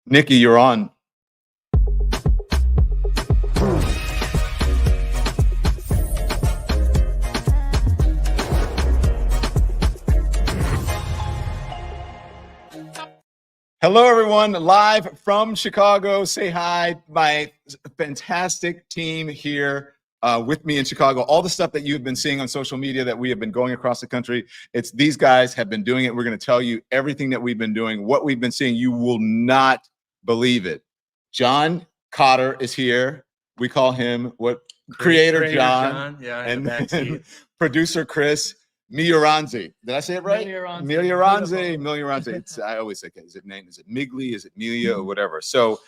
Nikki, you're on. Hello, everyone. Live from Chicago. Say hi. My fantastic team here with me in Chicago. All the stuff that you've been seeing on social media that we have been going across the country, it's these guys have been doing it. We're going to tell you everything that we've been doing, what we've been seeing. You will not believe it. John Cotter is here. We call him what? Creator John. Yeah, and producer Chris. Mioranzi. Did I say it right? Mioranzi. I always say, is it name? Is it Migli? Is it Milia or whatever? So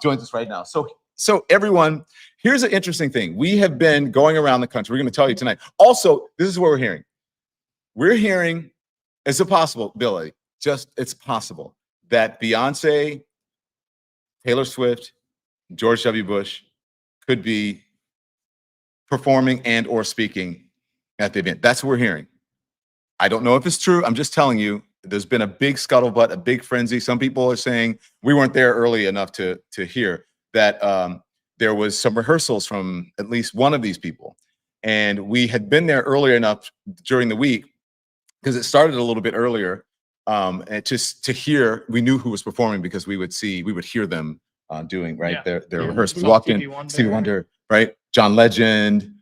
joins us right now. So everyone, here's an interesting thing. We have been going around the country. We're going to tell you tonight. Also, this is what we're hearing. We're hearing it's a possibility. It's possible that Beyonce, Taylor Swift, George W. Bush could be performing and or speaking at the event. That's what we're hearing. I don't know if it's true. I'm just telling you, there's been a big scuttlebutt, a big frenzy. Some people are saying we weren't there early enough to hear that there was some rehearsals from at least one of these people. And we had been there earlier enough during the week because it started a little bit earlier. And just to hear, we knew who was performing because we would hear them doing their rehearsals. We walked in, Stevie Wonder, right? John Legend,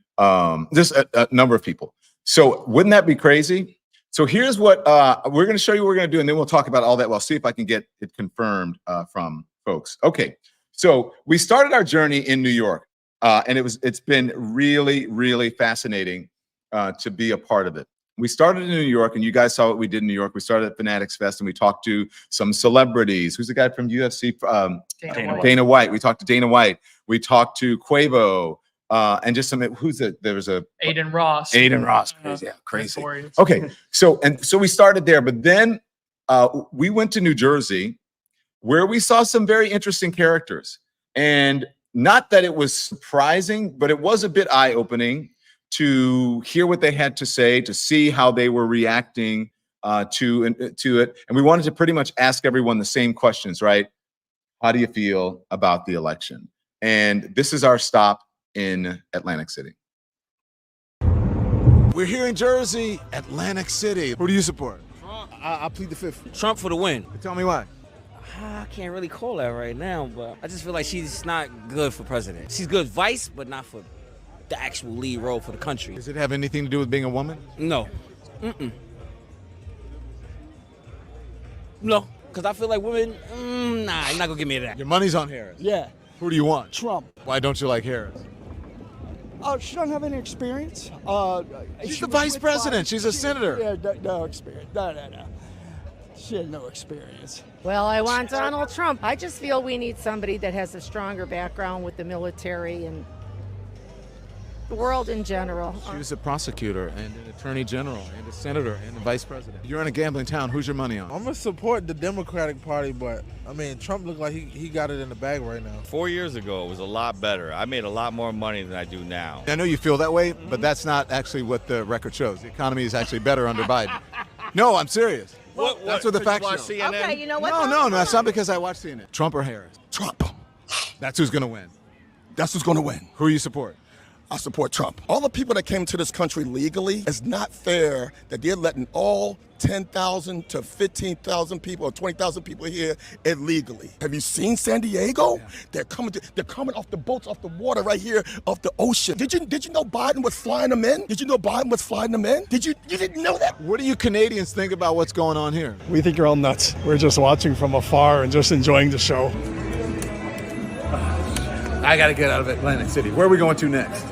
just a number of people. So wouldn't that be crazy? So here's what we're going to show you what we're going to do, and then we'll talk about all that. Well, see if I can get it confirmed from folks. Okay, so we started our journey in New York, and it's been really, really fascinating to be a part of it. We started in New York, and you guys saw what we did in New York. We started at Fanatics Fest, and we talked to some celebrities. Who's the guy from UFC? Dana White. We talked to Dana White. We talked to Quavo. And just some, there was a Aiden Ross. Crazy. Yeah, crazy. Okay, so we started there, but then we went to New Jersey, where we saw some very interesting characters. And not that it was surprising, but it was a bit eye-opening to hear what they had to say, to see how they were reacting to it. And we wanted to pretty much ask everyone the same questions, right? How do you feel about the election? And this is our stop in Atlantic City. We're here in Jersey, Atlantic City. Who do you support? Trump. I plead the fifth. Trump for the win. Tell me why. I can't really call that right now, but I just feel like she's not good for president. She's good vice, but not for the actual lead role for the country. Does it have anything to do with being a woman? No. No, because I feel like women, nah, you're not gonna give me that. Your money's on Harris. Yeah. Who do you want? Trump. Why don't you like Harris? She doesn't have any experience. She's the vice president. She's a senator. Yeah, no experience. No. She has no experience. Well, I want Donald Trump. I just feel we need somebody that has a stronger background with the military and the world in general. She was a prosecutor and an attorney general and a senator and a vice president. You're in a gambling town. Who's your money on? I'm going to support the Democratic Party, but, I mean, Trump looked like he got it in the bag right now. 4 years ago, it was a lot better. I made a lot more money than I do now. I know you feel that way, but that's not actually what the record shows. The economy is actually better under Biden. No, I'm serious. That's what the facts show. Okay, you know what? No, that's not because I watch CNN. Trump or Harris? Trump. That's who's going to win. That's who's going to win. Who you support? I support Trump. All the people that came to this country legally, it's not fair that they're letting all 10,000 to 15,000 people or 20,000 people here illegally. Have you seen San Diego? Yeah. They're coming off the boats, off the water right here, off the ocean. Did you know Biden was flying them in? You didn't know that? What do you Canadians think about what's going on here? We think you're all nuts. We're just watching from afar and just enjoying the show. I got to get out of Atlantic City. Where are we going to next?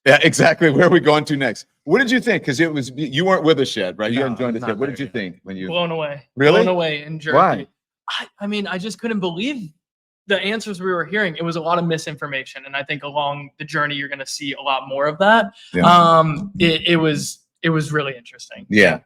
Yeah, exactly. Where are we going to next? What did you think? Because you weren't with us yet, right? You hadn't joined us yet. What did you think when you blown away? Really? Blown away in Jersey. Why? I mean, I just couldn't believe the answers we were hearing. It was a lot of misinformation, and I think along the journey you're going to see a lot more of that. Yeah. It was really interesting. Yeah.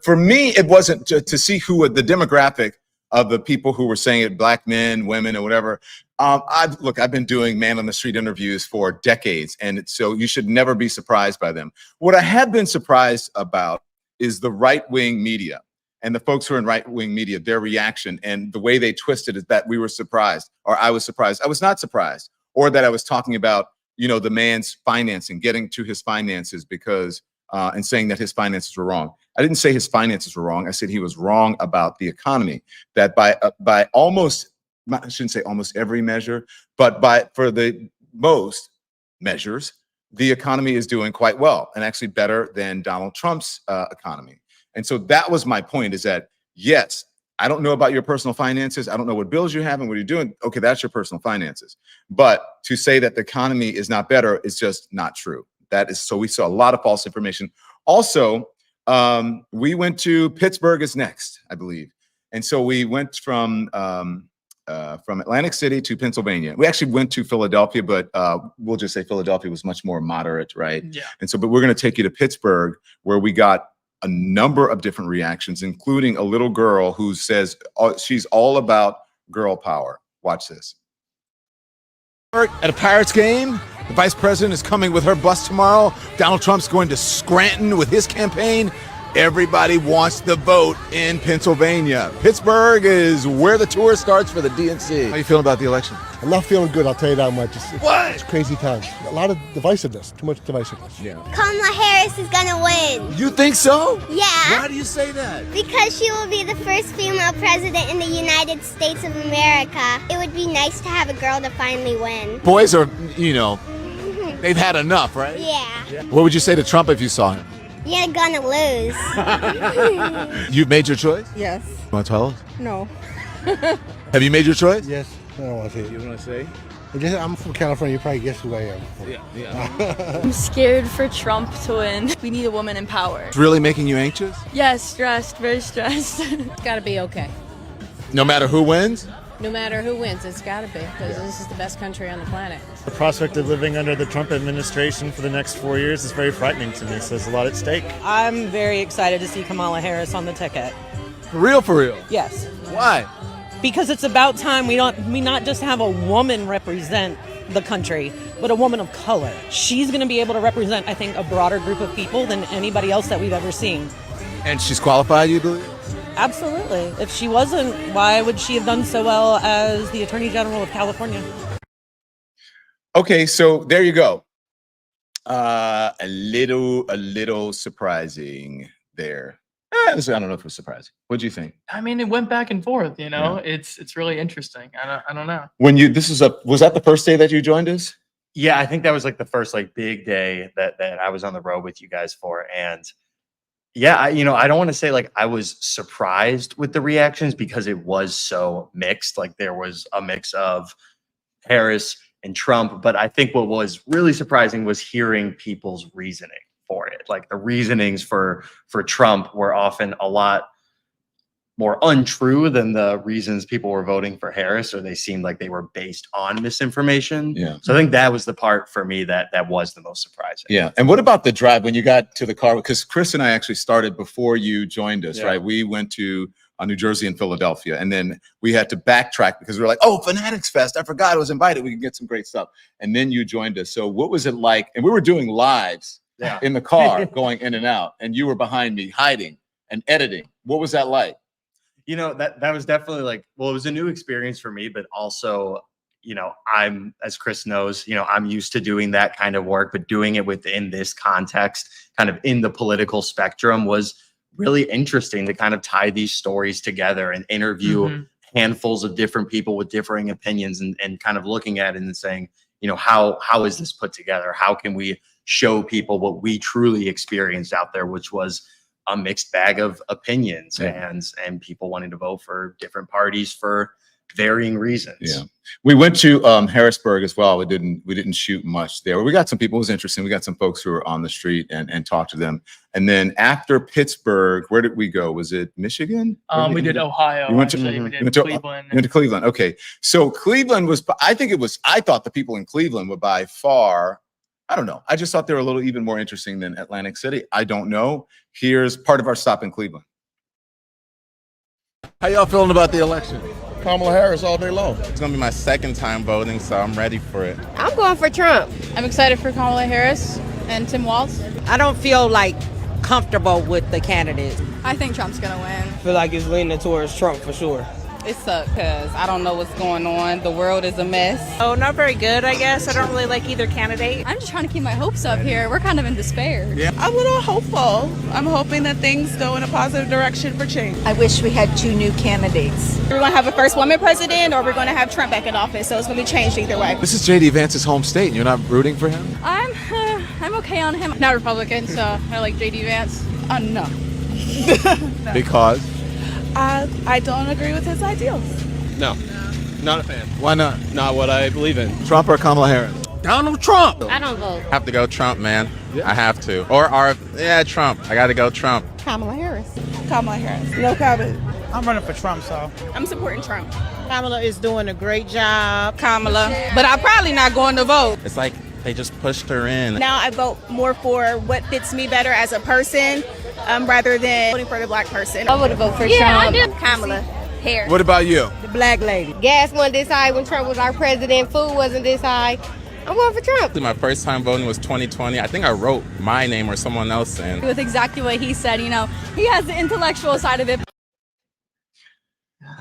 For me, it wasn't to see who the demographic of the people who were saying it, black men, women, or whatever. I've been doing man on the street interviews for decades, and so you should never be surprised by them. What I have been surprised about is the right-wing media. and the folks who are in right-wing media, their reaction and the way they twisted is that we were surprised, or I was surprised. I was not surprised, or that I was talking about, the man's financing, getting to his finances because, and saying that his finances were wrong. I didn't say his finances were wrong. I said he was wrong about the economy, that by almost, I shouldn't say almost every measure, but for the most measures, the economy is doing quite well and actually better than Donald Trump's economy. And so that was my point, is that, yes, I don't know about your personal finances. I don't know what bills you have and what you're doing. Okay, that's your personal finances. But to say that the economy is not better is just not true. So we saw a lot of false information. Also, we went to Pittsburgh is next, I believe. And so we went from Atlantic City to Pennsylvania. We actually went to Philadelphia, but we'll just say Philadelphia was much more moderate, right? Yeah. And so, but we're going to take you to Pittsburgh, where we got a number of different reactions, including a little girl who says she's all about girl power. Watch this. At a Pirates game, the vice president is coming with her bus tomorrow. Donald Trump's going to Scranton with his campaign. Everybody wants the vote in Pennsylvania. Pittsburgh is where the tour starts for the DNC. How you feeling about the election? I'm not feeling good, I'll tell you that much. What? It's crazy times. A lot of divisiveness, too much divisiveness. Yeah. Kamala Harris is gonna win. You think so? Yeah. Why do you say that? Because she will be the first female president in the United States of America. It would be nice to have a girl to finally win. Boys are, they've had enough, right? Yeah. What would you say to Trump if you saw him? You're gonna lose. You've made your choice? Yes. You want to tell us? No. Have you made your choice? Yes, I don't want to say it. You want to say? I'm from California, you probably guess who I am. Yeah. I'm scared for Trump to win. We need a woman in power. It's really making you anxious? Yes, stressed, very stressed. It's gotta be okay. No matter who wins? No matter who wins, it's gotta be, because this is the best country on the planet. The prospect of living under the Trump administration for the next 4 years is very frightening to me, so there's a lot at stake. I'm very excited to see Kamala Harris on the ticket. For real? Yes. Why? Because it's about time we not just have a woman represent the country, but a woman of color. She's going to be able to represent, I think, a broader group of people than anybody else that we've ever seen. And she's qualified, you believe? Absolutely. If she wasn't, why would she have done so well as the Attorney General of California? Okay, so there you go. A little surprising there. I don't know if it was surprising. What do you think? I mean, it went back and forth. It's really interesting. I don't know. Was that the first day that you joined us? Yeah, I think that was like the first big day that I was on the road with you guys for, and yeah, I don't want to say I was surprised with the reactions because it was so mixed. There was a mix of Harris and Trump, but I think what was really surprising was hearing people's reasoning for it. The reasonings for Trump were often a lot more untrue than the reasons people were voting for Harris, or they seemed like they were based on misinformation. Yeah. So I think that was the part for me that was the most surprising. Yeah. And what about the drive when you got to the car? Because Chris and I actually started before you joined us, right? We went to New Jersey and Philadelphia, and then we had to backtrack because we were like, oh, Fanatics Fest, I forgot I was invited. We can get some great stuff. And then you joined us. So what was it like? And we were doing lives in the car going in and out, and you were behind me hiding and editing. What was that like? That was definitely it was a new experience for me, but also, I'm, as Chris knows, I'm used to doing that kind of work, but doing it within this context, kind of in the political spectrum, was really interesting to kind of tie these stories together and interview handfuls of different people with differing opinions and kind of looking at it and saying, how is this put together? How can we show people what we truly experienced out there, which was a mixed bag of opinions and people wanting to vote for different parties for varying reasons. Yeah. We went to Harrisburg as well. We didn't shoot much there. We got some people. It was interesting. We got some folks who were on the street and talked to them. And then after Pittsburgh, where did we go? Was it Michigan? We did Ohio. We went to Cleveland. We went to Cleveland. Okay. So Cleveland was, I thought the people in Cleveland were by far, I don't know. I just thought they were a little even more interesting than Atlantic City. I don't know. Here's part of our stop in Cleveland. How y'all feeling about the election? Kamala Harris all day long. It's going to be my second time voting, so I'm ready for it. I'm going for Trump. I'm excited for Kamala Harris and Tim Walz. I don't feel like comfortable with the candidates. I think Trump's gonna win. I feel like it's leaning towards Trump for sure. It sucks because I don't know what's going on. The world is a mess. Oh, not very good, I guess. I don't really like either candidate. I'm just trying to keep my hopes up here. We're kind of in despair. Yeah. I'm a little hopeful. I'm hoping that things go in a positive direction for change. I wish we had 2 new candidates. We're going to have a first woman president or we're going to have Trump back in office, so it's going to be changed either way. This is J.D. Vance's home state, and you're not rooting for him? I'm okay on him. Not Republican, so I like JD Vance. No. Because? I don't agree with his ideals. No, not a fan. Why not? Not what I believe in. Trump or Kamala Harris? Donald Trump. I don't vote. Have to go Trump, man. I have to. Yeah, Trump. I got to go Trump. Kamala Harris. Kamala Harris. No comment. I'm running for Trump, so. I'm supporting Trump. Kamala is doing a great job. Kamala. But I'm probably not going to vote. It's like they just pushed her in. Now I vote more for what fits me better as a person rather than voting for the black person. I would vote for Trump. Trump. Kamala Harris. What about you? The black lady. Gas wasn't this high when Trump was our president. Food wasn't this high. I'm going for Trump. My first time voting was 2020. I think I wrote my name or someone else in. With exactly what he said, you know, he has the intellectual side of it.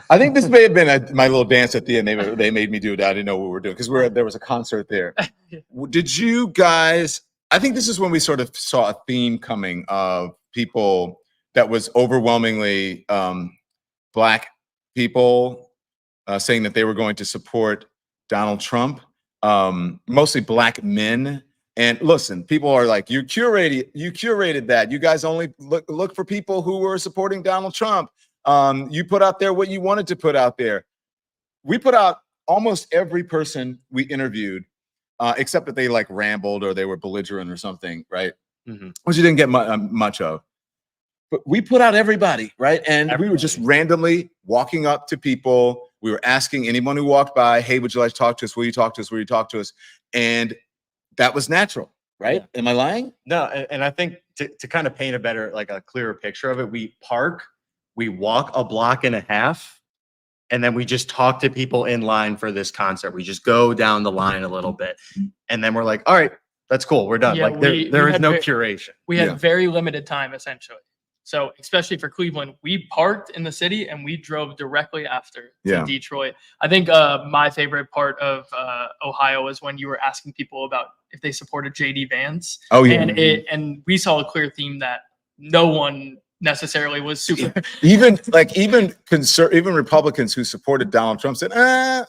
I think this may have been my little dance at the end. They made me do it. I didn't know what we were doing because there was a concert there. Did you guys? I think this is when we sort of saw a theme coming of people that was overwhelmingly Black people saying that they were going to support Donald Trump. Mostly Black men. And listen, people are like, you curated that. You guys only look for people who were supporting Donald Trump. You put out there what you wanted to put out there. We put out almost every person we interviewed, except that they like rambled or they were belligerent or something, right? Which you didn't get much of. But we put out everybody, right? And we were just randomly walking up to people. We were asking anyone who walked by, hey, would you like to talk to us? Will you talk to us? Will you talk to us? And that was natural, right? Am I lying? No, and I think to kind of paint a better, like a clearer picture of it, we park, we walk a block and a half, and then we just talk to people in line for this concert. We just go down the line a little bit, and then we're like, all right, that's cool. We're done. Yeah, like there is no curation. We had very limited time, essentially. So especially for Cleveland, we parked in the city and we drove directly after to Detroit. I think my favorite part of Ohio was when you were asking people about if they supported JD Vance. Oh yeah. And we saw a clear theme that no one necessarily was super. even Republicans who supported Donald Trump said, right?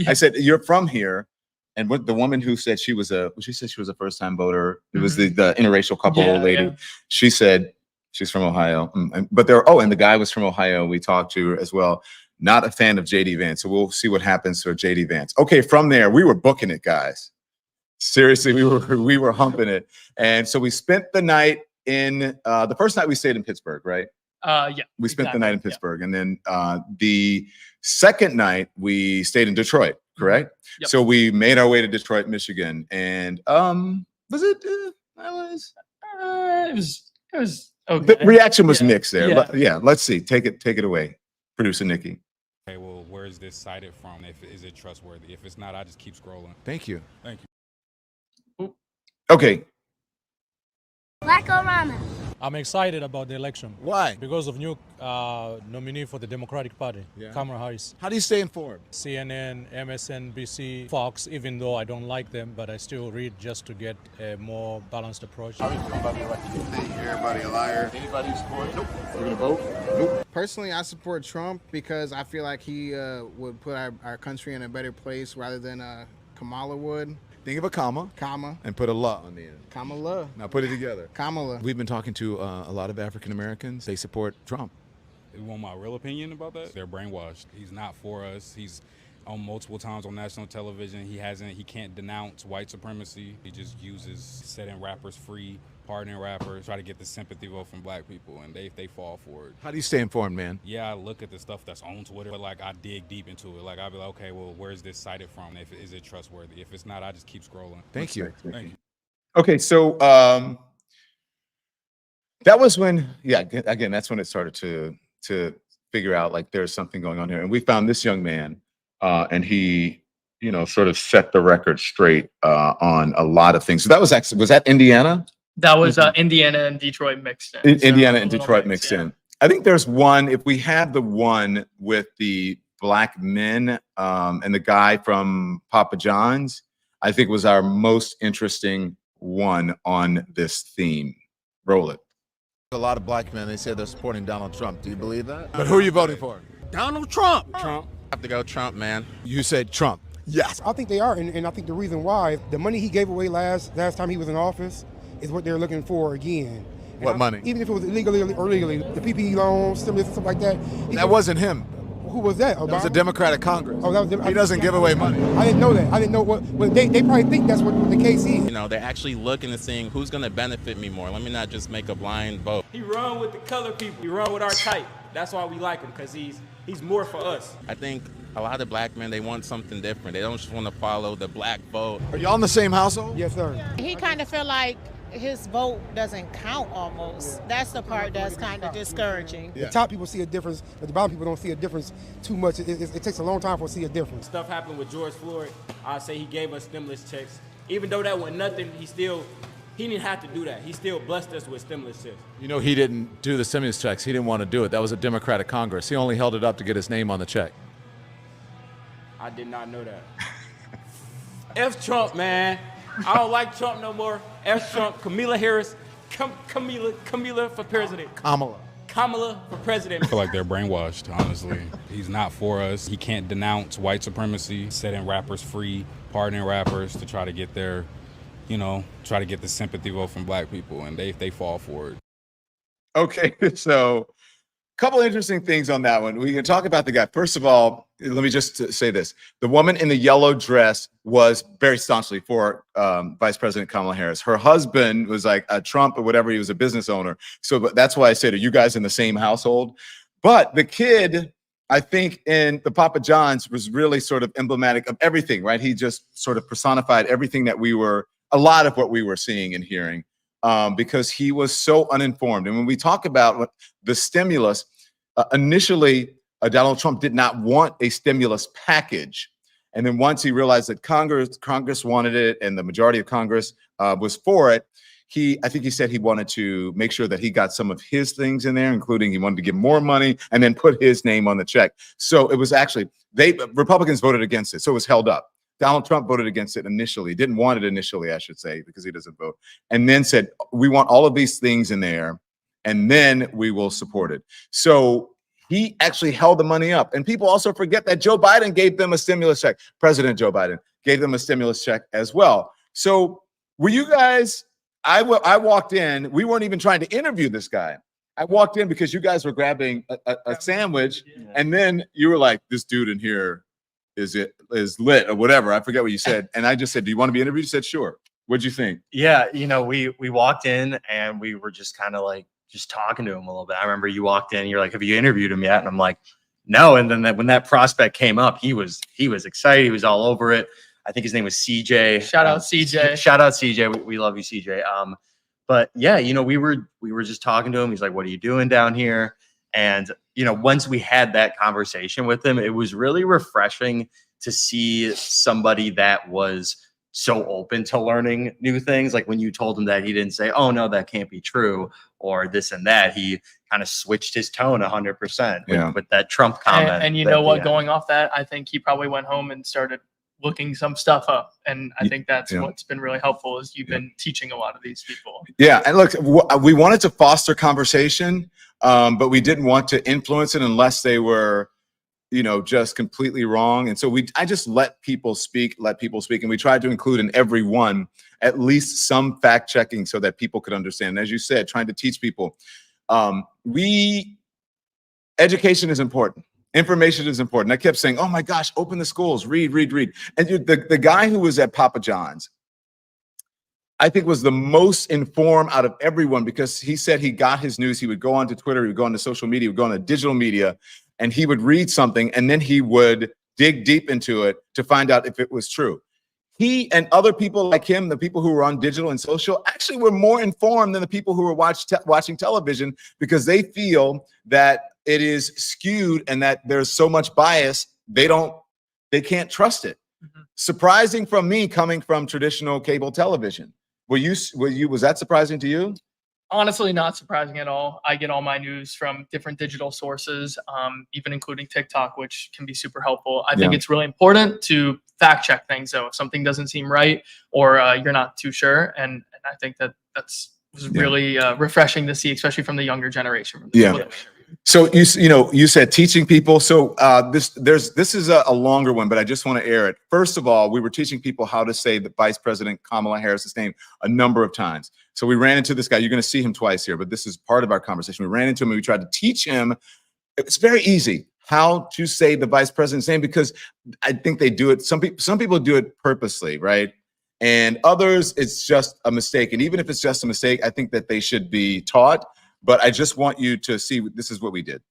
I said, you're from here. And what the woman who said she said she was a first-time voter. It was the interracial couple lady. Yeah. She said she's from Ohio. But and the guy was from Ohio. We talked to her as well. Not a fan of JD Vance. So we'll see what happens to JD Vance. Okay, from there, we were booking it, guys. Seriously, we were humping it. And so we spent the night in the first night we stayed in Pittsburgh, right? We spent the night in Pittsburgh. And then the second night we stayed in Detroit. Correct. Yep. So we made our way to Detroit, Michigan, and was it? It was okay. The reaction was mixed there. Yeah. Let's see. Take it away, producer Nikki. Okay. Well, where is this cited from? Is it trustworthy? If it's not, I just keep scrolling. Thank you. Thank you. Okay. Black Obama. I'm excited about the election. Why? Because of new nominee for the Democratic Party, Kamala Harris. How do you stay informed? CNN, MSNBC, Fox, even though I don't like them, but I still read just to get a more balanced approach. How do you feel about the election? Think everybody a liar? Anybody you support? Nope. We're going to vote? Nope. Personally, I support Trump because I feel like he would put our country in a better place rather than Kamala would. Think of a comma. And put a la on the end. Kamala. Now put it together. Kamala. We've been talking to a lot of African Americans. They support Trump. You want my real opinion about that? They're brainwashed. He's not for us. He's on multiple times on national television. He can't denounce white supremacy. He just uses setting rappers free, pardoning rappers, try to get the sympathy vote from black people, and they fall for it. How do you stay informed, man? Yeah, I look at the stuff that's on Twitter, but like I dig deep into it. Like I'll be like, okay, well, where is this cited from? Is it trustworthy? If it's not, I just keep scrolling. Thank you. Thank you. Okay, so that was when, again, that's when it started to figure out like there's something going on here, and we found this young man, and he, sort of set the record straight on a lot of things. So that was that Indiana? That was Indiana and Detroit mixed in. Indiana and Detroit mixed in. I think there's one, if we had the one with the black men and the guy from Papa John's, I think was our most interesting one on this theme. Roll it. A lot of black men, they say they're supporting Donald Trump. Do you believe that? But who are you voting for? Donald Trump. Trump. Have to go Trump, man. You said Trump. Yes, I think they are, and I think the reason why the money he gave away last time he was in office is what they're looking for again. What money? Even if it was illegally or legally, the PPE loans, stimulus, stuff like that. That wasn't him. Who was that? Obama? That was a Democratic Congress. Oh, that was he doesn't give away money. I didn't know that. I didn't know what they probably think that's what the case is. You know, they're actually looking and seeing who's going to benefit me more. Let me not just make a blind vote. He run with the colored people. He run with our type. That's why we like him, because he's more for us. I think a lot of black men, they want something different. They don't just want to follow the black vote. Are y'all in the same household? Yes, sir. He kind of feel like his vote doesn't count almost. That's the part that's kind of discouraging. The top people see a difference, but the bottom people don't see a difference too much. It takes a long time for us to see a difference. Stuff happened with George Floyd. I say he gave us stimulus checks. Even though that was nothing, he didn't have to do that. He still blessed us with stimulus checks. You know, he didn't do the stimulus checks. He didn't want to do it. That was a Democratic Congress. He only held it up to get his name on the check. I did not know that. F Trump, man. I don't like Trump no more. F Trump, Kamala Harris, Kamala for president. Kamala for president. I feel like they're brainwashed, honestly. He's not for us. He can't denounce white supremacy, setting rappers free, pardoning rappers to try to get their, try to get the sympathy vote from black people, and they fall for it. Okay, so a couple interesting things on that one. We can talk about the guy. First of all, let me just say this. The woman in the yellow dress was very staunchly for Vice President Kamala Harris. Her husband was like a Trump or whatever. He was a business owner. So that's why I said, are you guys in the same household? But the kid, I think, in the Papa John's was really sort of emblematic of everything, right? He just sort of personified everything that a lot of what we were seeing and hearing. Because he was so uninformed. And when we talk about the stimulus, initially, Donald Trump did not want a stimulus package. And then once he realized that Congress wanted it and the majority of Congress was for it, I think he said he wanted to make sure that he got some of his things in there, including he wanted to give more money and then put his name on the check. So it was actually, Republicans voted against it. So it was held up. Donald Trump voted against it initially, didn't want it initially, I should say, because he doesn't vote, and then said, we want all of these things in there, and then we will support it. So he actually held the money up. And people also forget that Joe Biden gave them a stimulus check. President Joe Biden gave them a stimulus check as well. So were you guys, I walked in, we weren't even trying to interview this guy. I walked in because you guys were grabbing a sandwich, and then you were like, this dude in here is lit or whatever. I forget what you said. And I just said, do you want to be interviewed? You said, sure. What'd you think? Yeah, we walked in and we were just kind of like just talking to him a little bit. I remember you walked in, you're like, have you interviewed him yet? And I'm like, no. And then when that prospect came up, he was excited. He was all over it. I think his name was CJ. Shout out CJ. Shout out CJ. We love you, CJ. But yeah, we were just talking to him. He's like, what are you doing down here? And, once we had that conversation with him, it was really refreshing to see somebody that was so open to learning new things. Like when you told him that, he didn't say, oh, no, that can't be true, or this and that. He kind of switched his tone 100% with that Trump comment. And you know what, going off that, I think he probably went home and started looking some stuff up. And I think that's what's been really helpful is you've been teaching a lot of these people. Yeah. And look, we wanted to foster conversation, but we didn't want to influence it unless they were, just completely wrong. And so I just let people speak. And we tried to include in every one at least some fact checking so that people could understand. And as you said, trying to teach people, education is important. Information is important. I kept saying, oh my gosh, open the schools, read. And the guy who was at Papa John's, I think was the most informed out of everyone because he said he got his news. He would go onto Twitter, he would go onto social media, he would go onto digital media, and he would read something and then he would dig deep into it to find out if it was true. He and other people like him, the people who were on digital and social, actually were more informed than the people who were watching television because they feel that it is skewed and that there's so much bias, they can't trust it. Mm-hmm. Surprising from me coming from traditional cable television. Was that surprising to you? Honestly, not surprising at all. I get all my news from different digital sources, even including TikTok, which can be super helpful. I think it's really important to fact check things, though, if something doesn't seem right or you're not too sure. And I think was really refreshing to see, especially from the younger generation. From the people that we interviewed. So you said teaching people. So this is a longer one, but I just want to air it. First of all, we were teaching people how to say the Vice President Kamala Harris's name a number of times. So we ran into this guy. You're going to see him twice here, but this is part of our conversation. We ran into him and we tried to teach him. It's very easy how to say the Vice President's name, because I think they do it. Some people do it purposely, right? And others, it's just a mistake. And even if it's just a mistake, I think that they should be taught. But I just want you to see, this is what we did.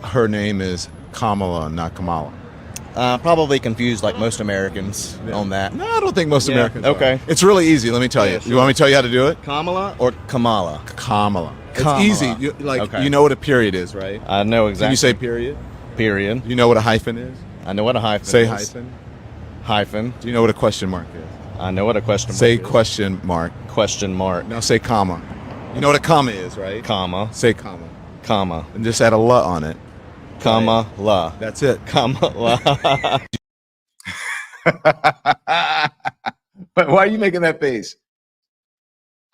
Her name is Kamala, not Kamala. Probably confused like most Americans on that. No, I don't think most Americans Okay. are. It's really easy, let me tell you. Sure. You want me to tell you how to do it? Kamala or Kamala? Kamala. Kamala. It's easy. You know what a period is, right? I know exactly. Can you say period? Period. You know what a hyphen is? I know what a hyphen Say is. hyphen. Hyphen. Do you know what a question mark is? I know what a question mark Say is. question mark. Question mark. Now say comma. You know what a comma is, right? Comma. Say comma. Comma. And just add a la on it. Comma, la. That's it. Comma, la. But why are you making that face?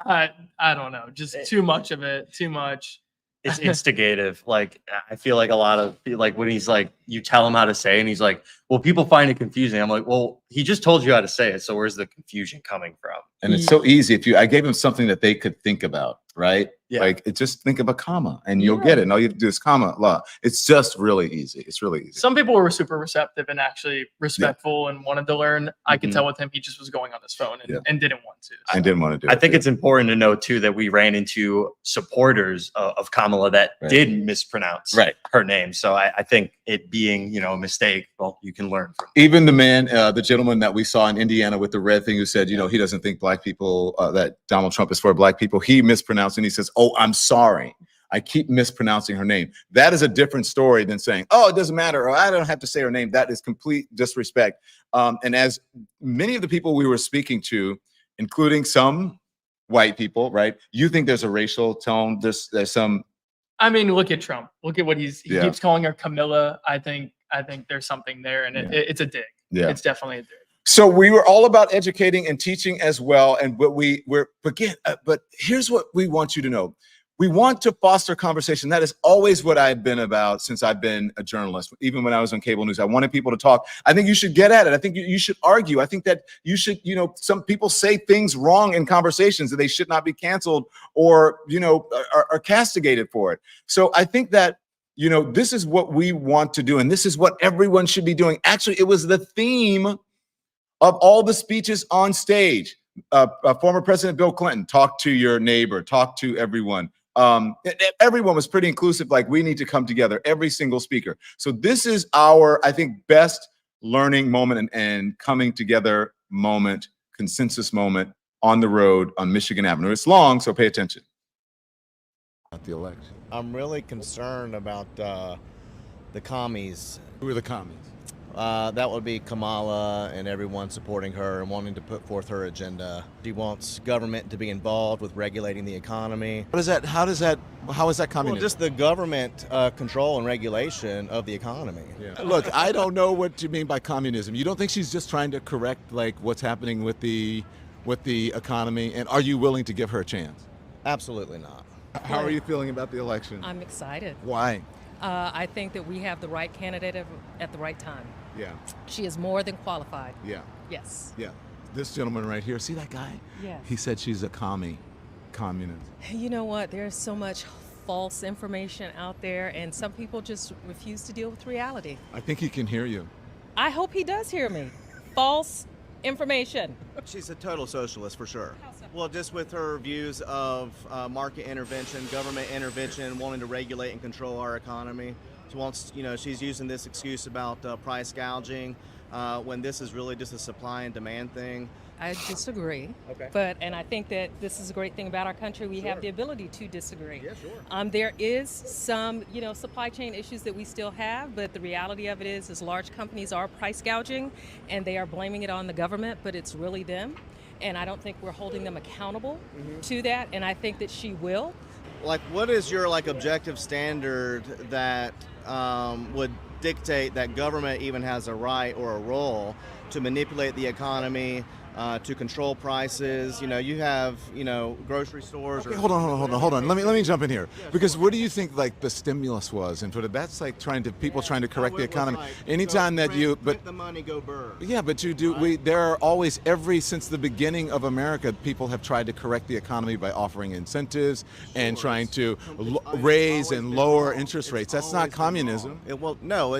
I don't know. Just too much of it. Too much. It's instigative. Like, I feel like a lot of, like, when he's like, you tell him how to say it, and he's like, well, people find it confusing. I'm like, well, he just told you how to say it, so where's the confusion coming from? And it's so easy. I gave him something that they could think about, right? Yeah. Like, just think of a comma and you'll get it. And all you have to do is comma, la. It's just really easy. It's really easy. Some people were super receptive and actually respectful and wanted to learn. I could tell with him, he just was going on his phone and didn't want to. I didn't want to do it. I think it's important to note too that we ran into supporters of Kamala that did mispronounce her name. So I think it being, a mistake, well, you can learn from. Even the man, the gentleman that we saw in Indiana with the red thing, who said, he doesn't think black people, that Donald Trump is for black people. He mispronounced and he says, oh, I'm sorry. I keep mispronouncing her name. That is a different story than saying, oh, it doesn't matter, or I don't have to say her name. That is complete disrespect. And as many of the people we were speaking to, including some white people, right? You think there's a racial tone. There's some. I mean, look at Trump. Look at what he keeps calling her Camilla. I think there's something there, and it's a dig. Yeah. It's definitely a dig. So we were all about educating and teaching as well. And but here's what we want you to know. We want to foster conversation. That is always what I've been about since I've been a journalist. Even when I was on cable news, I wanted people to talk. I think you should get at it. I think you should argue. I think that you should, some people say things wrong in conversations that they should not be canceled or, are castigated for it. So I think that, this is what we want to do. And this is what everyone should be doing. Actually, it was the theme of all the speeches on stage. Former President Bill Clinton, talk to your neighbor, talk to everyone. Everyone was pretty inclusive, like we need to come together, every single speaker. So this is our, I think, best learning moment and coming together moment, consensus moment on the road on Michigan Avenue. It's long, so pay attention. About the election. I'm really concerned about the commies. Who are the commies? That would be Kamala and everyone supporting her and wanting to put forth her agenda. She wants government to be involved with regulating the economy. How is that communism? Well, just the government control and regulation of the economy. Yeah. Look, I don't know what you mean by communism. You don't think she's just trying to correct what's happening with the economy? And are you willing to give her a chance? Absolutely not. How are you feeling about the election? I'm excited. Why? I think that we have the right candidate at the right time. Yeah. She is more than qualified. Yeah. Yes. Yeah. This gentleman right here, see that guy? Yeah. He said she's a communist. You know what? There's so much false information out there, and some people just refuse to deal with reality. I think he can hear you. I hope he does hear me. False information. She's a total socialist for sure. Well, just with her views of market intervention, government intervention, wanting to regulate and control our economy. She wants, she's using this excuse about price gouging when this is really just a supply and demand thing. I disagree. Okay. And I think that this is a great thing about our country. We have the ability to disagree. Yeah, sure. There is some, supply chain issues that we still have, but the reality of it is large companies are price gouging and they are blaming it on the government, but it's really them. and I don't think we're holding them accountable to that, and I think that she will. Like, what is your like objective standard that would dictate that government even has a right or a role to manipulate the economy, to control prices? You know, you have, you know, grocery stores. Okay, hold on. Let me jump in here, because what do you think like the stimulus was, and that's like people trying to correct the economy. Anytime that you the money go burr. Yeah, but you do. There are always since the beginning of America, people have tried to correct the economy by offering incentives and trying to raise and lower interest rates. That's not communism. Well, no,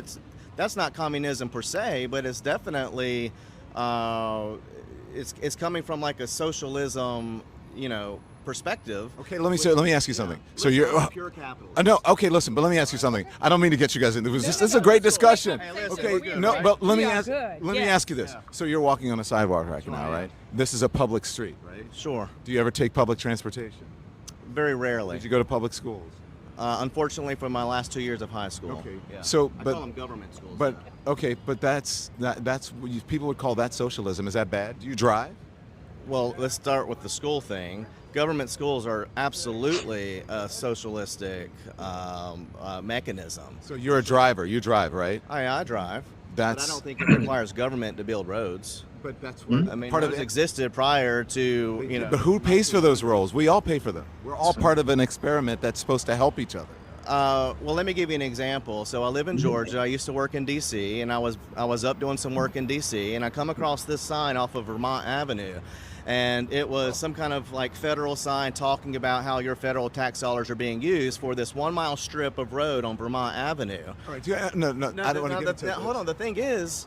that's not communism per se, but it's definitely it's coming from like a socialism, you know, perspective. Okay, let me ask you something. So you're pure capitalism. no, okay, listen, but let me ask you something. I don't mean to get you guys in. This is a great discussion. Okay, no, but let me ask you this. So you're walking on a sidewalk right now, right? This is a public street, right? Sure. Do you ever take public transportation? Very rarely. Did you go to public schools? Unfortunately, for my last 2 years of high school. Okay. Yeah. So, I call them government schools. But okay, but that's what people would call that socialism. Is that bad? Do you drive? Well, let's start with the school thing. Government schools are absolutely a socialistic mechanism. So you're a driver. You drive, right? I drive. But I don't think it requires government to build roads. But that's what I mean, part of it existed prior to, you know. But who pays for those roles? We all pay for them. We're all part of an experiment that's supposed to help each other. Well, let me give you an example. So I live in Georgia. I used to work in D.C., and I was up doing some work in D.C., and I come across this sign off of Vermont Avenue. And it was some kind of like federal sign talking about how your federal tax dollars are being used for this 1 mile strip of road on Vermont Avenue. All right, no, I don't want to get into hold on. The thing is,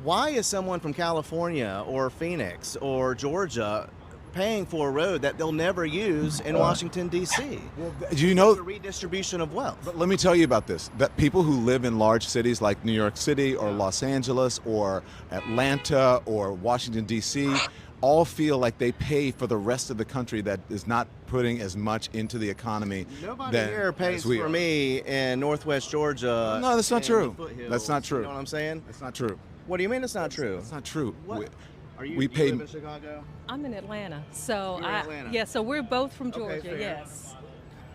why is someone from California or Phoenix or Georgia paying for a road that they'll never use in Washington, D.C.? Well, do you know the redistribution of wealth? But let me tell you about this. That people who live in large cities like New York City or Los Angeles or Atlanta or Washington, D.C., all feel like they pay for the rest of the country that is not putting as much into the economy. Nobody here pays for me in Northwest Georgia. No, that's not true. That's not true. You know what I'm saying? That's not true. What do you mean it's not true? It's not true. What? We pay. You live in Chicago? I'm in Atlanta, so You're in Atlanta. yeah. So we're both from Georgia. fair. Yes.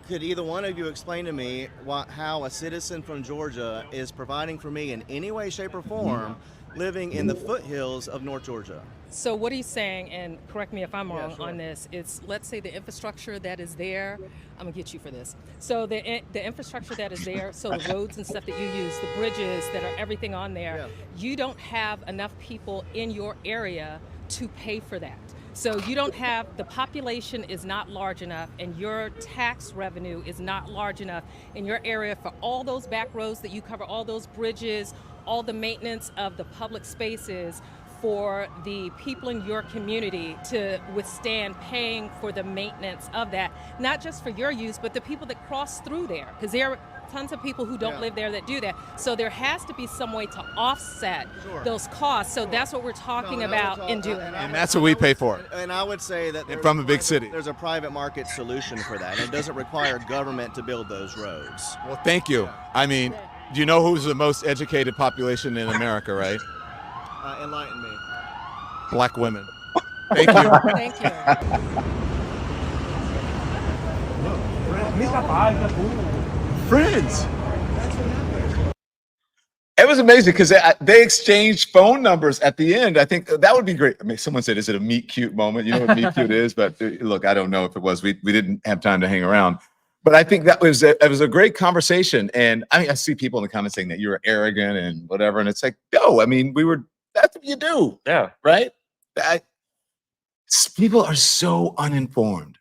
Could either one of you explain to me how a citizen from Georgia is providing for me in any way, shape, or form living in the foothills of North Georgia? So what he's saying, and correct me if I'm wrong sure. on this, is let's say the infrastructure that is there, I'm gonna get you for this. So the infrastructure that is there, so the roads and stuff that you use, the bridges that are everything on there, you don't have enough people in your area to pay for that. So you don't have, the population is not large enough and your tax revenue is not large enough in your area for all those back roads that you cover, all those bridges, all the maintenance of the public spaces for the people in your community to withstand paying for the maintenance of that, not just for your use, but the people that cross through there, because there are tons of people who don't live there that do that. So there has to be some way to offset those costs. So that's what we're talking about in doing. And that's what we pay for. And I would say that from a big city. There's a private market solution for that. It doesn't require government to build those roads. Well, thank you. I mean, do you know who's the most educated population in America, right? Enlighten me. Black women. Thank you. Thank you. Friends. It was amazing because they exchanged phone numbers at the end. I think that would be great. I mean, someone said, "Is it a meet cute moment?" You know what meet cute is, but look, I don't know if it was. We didn't have time to hang around. But I think it was a great conversation. And I mean, I see people in the comments saying that you're arrogant and whatever, and it's like, no, I mean, that's what you do. Yeah. Right? People are so uninformed.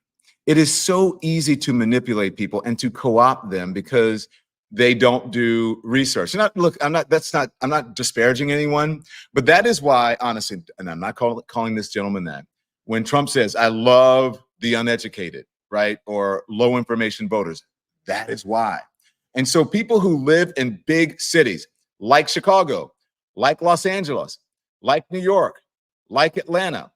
It is so easy to manipulate people and to co-opt them because they don't do research. I'm not disparaging anyone, but that is why, honestly, and I'm not calling this gentleman that, when Trump says, I love the uneducated, right? Or low information voters, that is why. And so people who live in big cities like Chicago, like Los Angeles, like New York, like Atlanta,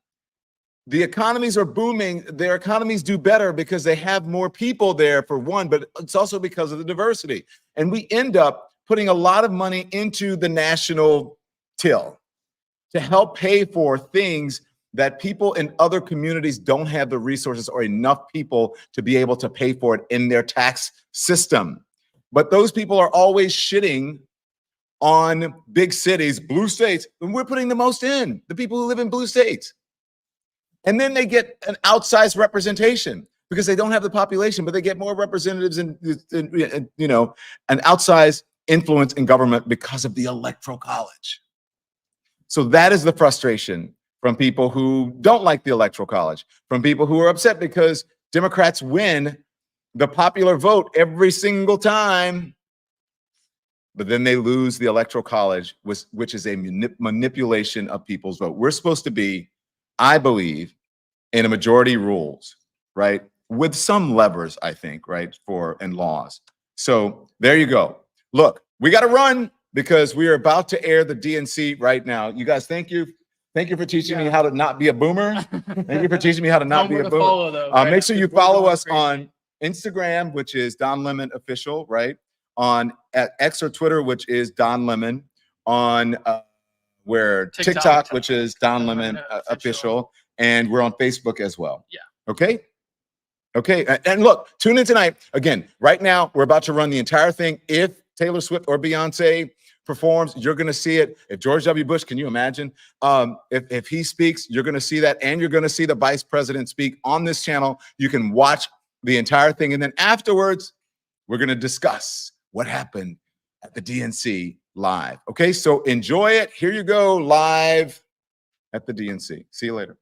the economies are booming. Their economies do better because they have more people there, for one, but it's also because of the diversity. And we end up putting a lot of money into the national till to help pay for things that people in other communities don't have the resources or enough people to be able to pay for it in their tax system. But those people are always shitting on big cities, blue states, and we're putting the most in, the people who live in blue states. And then they get an outsized representation because they don't have the population, but they get more representatives and you know, an outsized influence in government because of the electoral college. So that is the frustration from people who don't like the electoral college, from people who are upset because Democrats win the popular vote every single time, but then they lose the electoral college, which is a manipulation of people's vote. We're supposed to be, I believe, in a majority rules, right? With some levers, I think, right, and laws. So there you go. Look, we got to run because we are about to air the DNC right now. You guys, thank you. Thank you for teaching me how to not be a boomer. Thank you for teaching me how to not be a boomer. Follow, though, right? Make sure you follow us on Instagram, which is Don Lemon Official, right? On at X or Twitter, which is Don Lemon. On TikTok, which is Don Lemon Official. And we're on Facebook as well. Yeah. Okay. Okay. And look, tune in tonight. Again, right now, we're about to run the entire thing. If Taylor Swift or Beyonce performs, you're going to see it. If George W. Bush, can you imagine? If he speaks, you're going to see that. And you're going to see the vice president speak on this channel. You can watch the entire thing. And then afterwards, we're going to discuss what happened at the DNC live. Okay, so enjoy it. Here you go, live at the DNC. See you later.